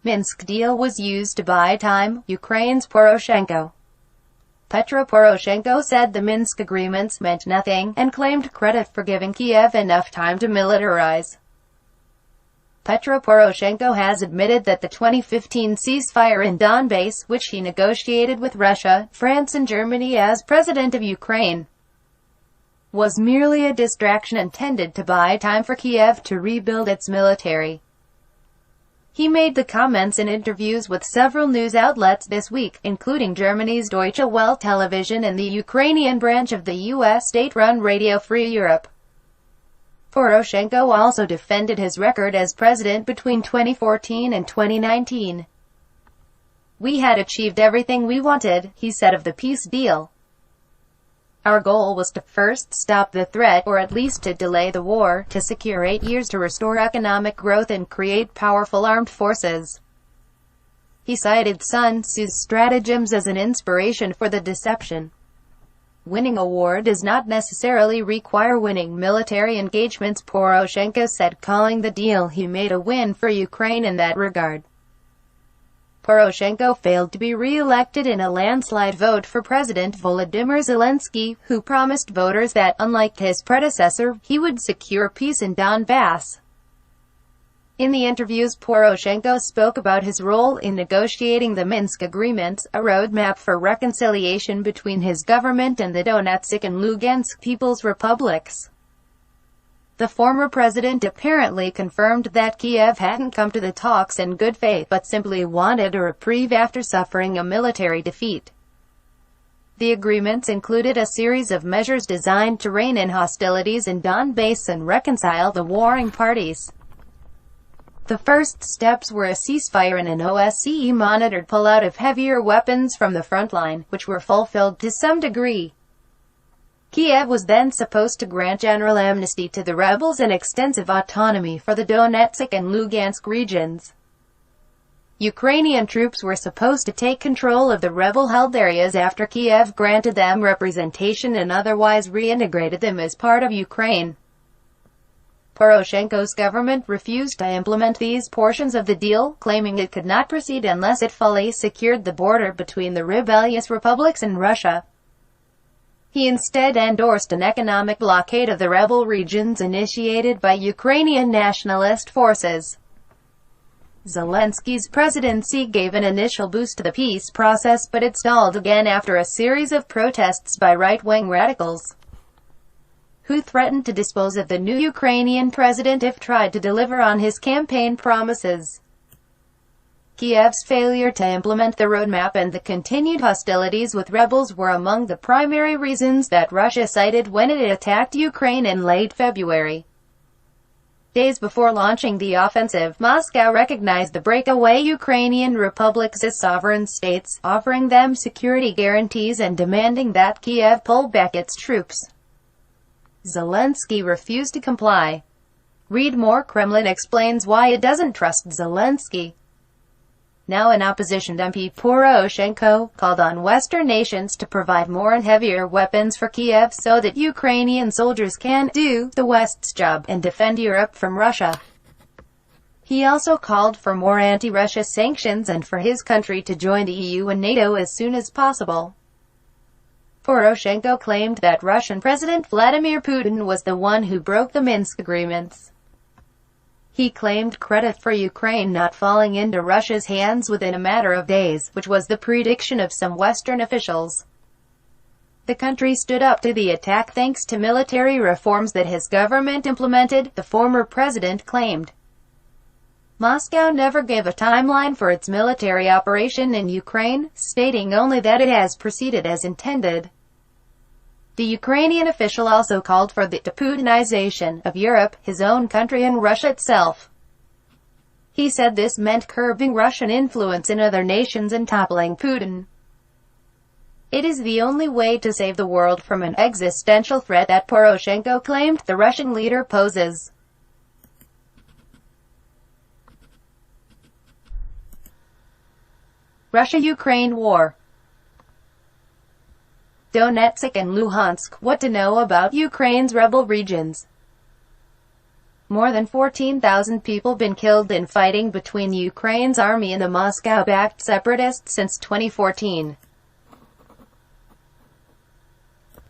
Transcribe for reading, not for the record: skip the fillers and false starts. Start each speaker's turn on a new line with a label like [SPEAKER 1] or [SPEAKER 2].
[SPEAKER 1] Minsk deal was used to buy time, Ukraine's Poroshenko. Petro Poroshenko said the Minsk agreements meant nothing, and claimed credit for giving Kiev enough time to militarize. Petro Poroshenko has admitted that the 2015 ceasefire in Donbass, which he negotiated with Russia, France and Germany as president of Ukraine, was merely a distraction intended to buy time for Kiev to rebuild its military. He made the comments in interviews with several news outlets this week, including Germany's Deutsche Welle television and the Ukrainian branch of the U.S. state-run Radio Free Europe. Poroshenko also defended his record as president between 2014 and 2019. "We had achieved everything we wanted," he said of the peace deal. "Our goal was to first stop the threat, or at least to delay the war, to secure 8 years to restore economic growth and create powerful armed forces." He cited Sun Tzu's stratagems as an inspiration for the deception. "Winning a war does not necessarily require winning military engagements," Poroshenko said, calling the deal he made a win for Ukraine in that regard. Poroshenko failed to be re-elected in a landslide vote for President Volodymyr Zelensky, who promised voters that, unlike his predecessor, he would secure peace in Donbass. In the interviews, Poroshenko spoke about his role in negotiating the Minsk agreements, a roadmap for reconciliation between his government and the Donetsk and Lugansk People's Republics. The former president apparently confirmed that Kiev hadn't come to the talks in good faith, but simply wanted a reprieve after suffering a military defeat. The agreements included a series of measures designed to rein in hostilities in Donbass and reconcile the warring parties. The first steps were a ceasefire and an OSCE-monitored pullout of heavier weapons from the front line, which were fulfilled to some degree. Kiev was then supposed to grant general amnesty to the rebels and extensive autonomy for the Donetsk and Lugansk regions. Ukrainian troops were supposed to take control of the rebel-held areas after Kiev granted them representation and otherwise reintegrated them as part of Ukraine. Poroshenko's government refused to implement these portions of the deal, claiming it could not proceed unless it fully secured the border between the rebellious republics and Russia. He instead endorsed an economic blockade of the rebel regions initiated by Ukrainian nationalist forces. Zelensky's presidency gave an initial boost to the peace process, but it stalled again after a series of protests by right-wing radicals, who threatened to dispose of the new Ukrainian president if tried to deliver on his campaign promises. Kiev's failure to implement the roadmap and the continued hostilities with rebels were among the primary reasons that Russia cited when it attacked Ukraine in late February. Days before launching the offensive, Moscow recognized the breakaway Ukrainian republics as sovereign states, offering them security guarantees and demanding that Kiev pull back its troops. Zelensky refused to comply. Read more. Kremlin explains why it doesn't trust Zelensky. Now an opposition MP, Poroshenko, called on Western nations to provide more and heavier weapons for Kiev so that Ukrainian soldiers can do the West's job and defend Europe from Russia. He also called for more anti-Russia sanctions and for his country to join the EU and NATO as soon as possible. Poroshenko claimed that Russian President Vladimir Putin was the one who broke the Minsk agreements. He claimed credit for Ukraine not falling into Russia's hands within a matter of days, which was the prediction of some Western officials. The country stood up to the attack thanks to military reforms that his government implemented, the former president claimed. Moscow never gave a timeline for its military operation in Ukraine, stating only that it has proceeded as intended. The Ukrainian official also called for the deputinization of Europe, his own country and Russia itself. He said this meant curbing Russian influence in other nations and toppling Putin. It is the only way to save the world from an existential threat that Poroshenko claimed the Russian leader poses. Russia-Ukraine war. Donetsk and Luhansk, what to know about Ukraine's rebel regions. more than 14,000 people been killed in fighting between Ukraine's army and the Moscow-backed separatists since 2014.